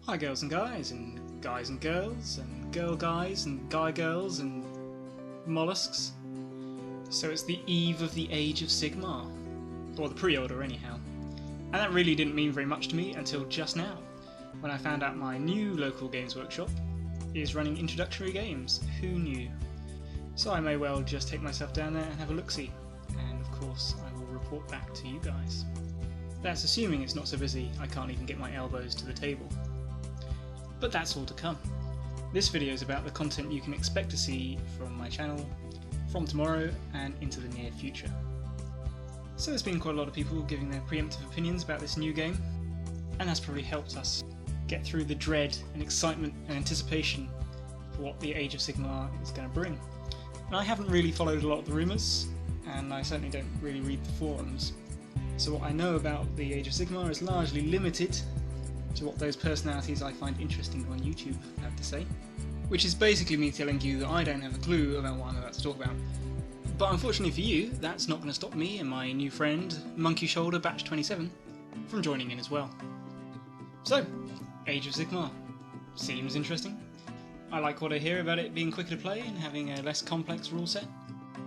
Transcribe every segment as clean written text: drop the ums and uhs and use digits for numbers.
Hi girls and guys and girls and girl guys and guy girls and mollusks. So it's the eve of the age of SigMORE, or the pre-order anyhow. And that really didn't mean very much to me until just now, when I found out my new local games workshop is running introductory games. Who knew? So I may well just take myself down there and have a look-see, and of course I will report back to you guys. That's assuming it's not so busy I can't even get my elbows to the table. But that's all to come. This video is about the content you can expect to see from my channel from tomorrow and into the near future. So there's been quite a lot of people giving their preemptive opinions about this new game, and that's probably helped us get through the dread and excitement and anticipation for what the Age of SigMORE is going to bring. And I haven't really followed a lot of the rumours, and I certainly don't really read the forums. So what I know about the Age of SigMORE is largely limited to what those personalities I find interesting on YouTube have to say, which is basically me telling you that I don't have a clue about what I'm about to talk about. But unfortunately for you, that's not going to stop me and my new friend, Monkey Shoulder Batch 27, from joining in as well. So, Age of SigMORE. Seems interesting. I like what I hear about it being quicker to play and having a less complex rule set.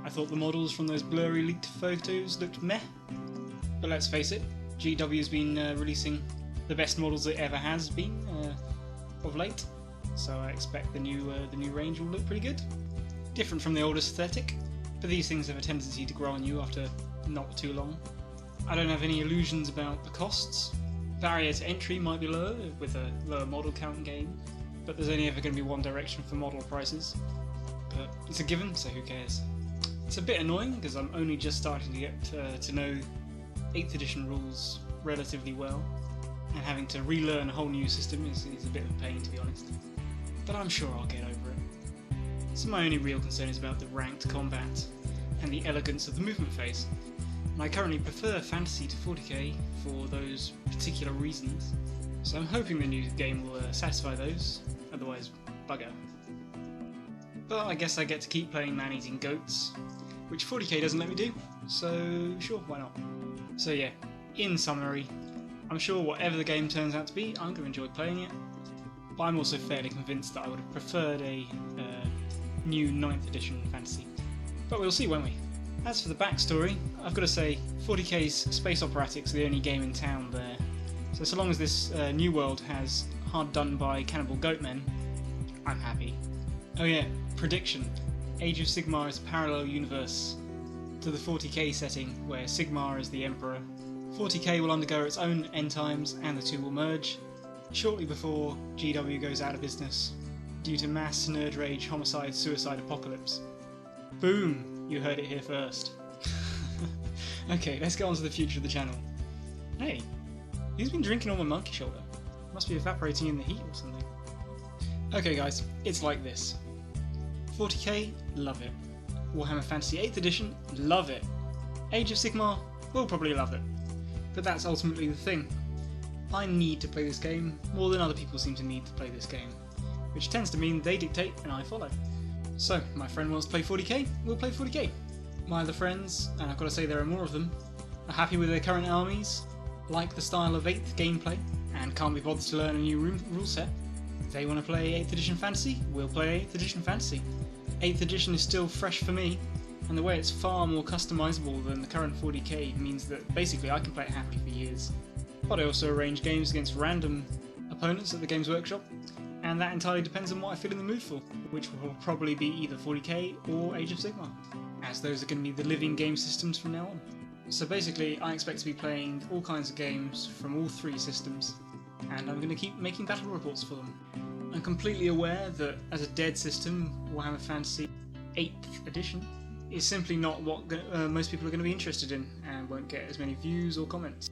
I thought the models from those blurry leaked photos looked meh, but let's face it, GW's been releasing the best models it ever has been of late, so I expect the new range will look pretty good. Different from the old aesthetic, but these things have a tendency to grow on you after not too long. I don't have any illusions about the costs. Barrier to entry might be lower with a lower model count game, but there's only ever going to be one direction for model prices. But it's a given, so who cares? It's a bit annoying because I'm only just starting to get to know 8th edition rules relatively well, and having to relearn a whole new system is a bit of a pain, to be honest. But I'm sure I'll get over it. So my only real concern is about the ranked combat and the elegance of the movement phase. And I currently prefer Fantasy to 40k for those particular reasons, so I'm hoping the new game will satisfy those, otherwise bugger. But I guess I get to keep playing man-eating goats, which 40k doesn't let me do, so sure, why not? So yeah, in summary, I'm sure whatever the game turns out to be, I'm going to enjoy playing it, but I'm also fairly convinced that I would have preferred a new 9th edition fantasy. But we'll see, won't we? As for the backstory, I've got to say, 40k's Space Operatics are the only game in town there, so long as this new world has hard done by cannibal goatmen, I'm happy. Oh yeah, prediction. Age of SigMORE is a parallel universe to the 40k setting, where SigMORE is the Emperor. 40k will undergo its own end times and the two will merge, shortly before GW goes out of business, due to mass nerd rage, homicide, suicide apocalypse. Boom! You heard it here first. Okay, let's get on to the future of the channel. Hey, who's been drinking on my monkey shoulder? Must be evaporating in the heat or something. Okay guys, it's like this. 40k, love it. Warhammer Fantasy 8th edition, love it. Age of SigMORE, we'll probably love it. But that's ultimately the thing. I need to play this game more than other people seem to need to play this game, which tends to mean they dictate and I follow. So, my friend wants to play 40k, we'll play 40k. My other friends, and I've got to say there are more of them, are happy with their current armies, like the style of 8th gameplay, and can't be bothered to learn a new rule set. If they want to play 8th edition fantasy, we'll play 8th edition fantasy. 8th edition is still fresh for me, and the way it's far more customizable than the current 40k means that basically I can play it happily for years. But I also arrange games against random opponents at the Games Workshop, and that entirely depends on what I feel in the mood for, which will probably be either 40k or Age of SigMORE, as those are going to be the living game systems from now on. So basically I expect to be playing all kinds of games from all three systems, and I'm going to keep making battle reports for them. I'm completely aware that as a dead system, Warhammer Fantasy 8th edition is simply not what most people are going to be interested in and won't get as many views or comments.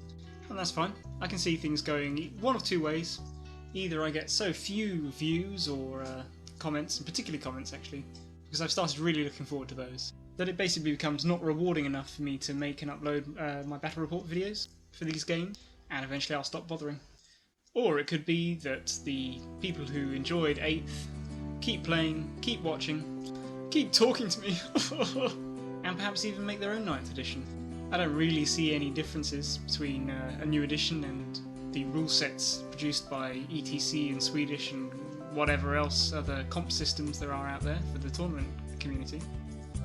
And that's fine. I can see things going one of two ways. Either I get so few views or comments, and particularly comments actually, because I've started really looking forward to those, that it basically becomes not rewarding enough for me to make and upload my battle report videos for these games, and eventually I'll stop bothering. Or it could be that the people who enjoyed 8th keep playing, keep watching, keep talking to me, and perhaps even make their own 9th edition. I don't really see any differences between a new edition and the rule sets produced by ETC and Swedish and whatever else other comp systems there are out there for the tournament community.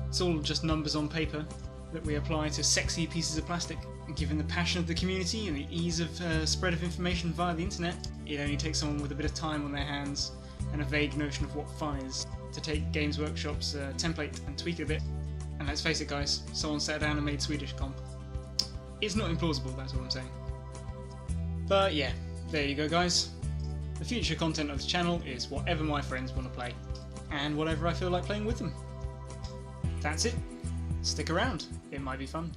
It's all just numbers on paper that we apply to sexy pieces of plastic. Given the passion of the community and the ease of spread of information via the internet, it only takes someone with a bit of time on their hands and a vague notion of what fun is to take Games Workshop's template and tweak it a bit. And let's face it guys, someone sat down and made Swedish comp. It's not implausible, that's all I'm saying. But yeah, there you go guys. The future content of the channel is whatever my friends want to play, and whatever I feel like playing with them. That's it. Stick around, it might be fun.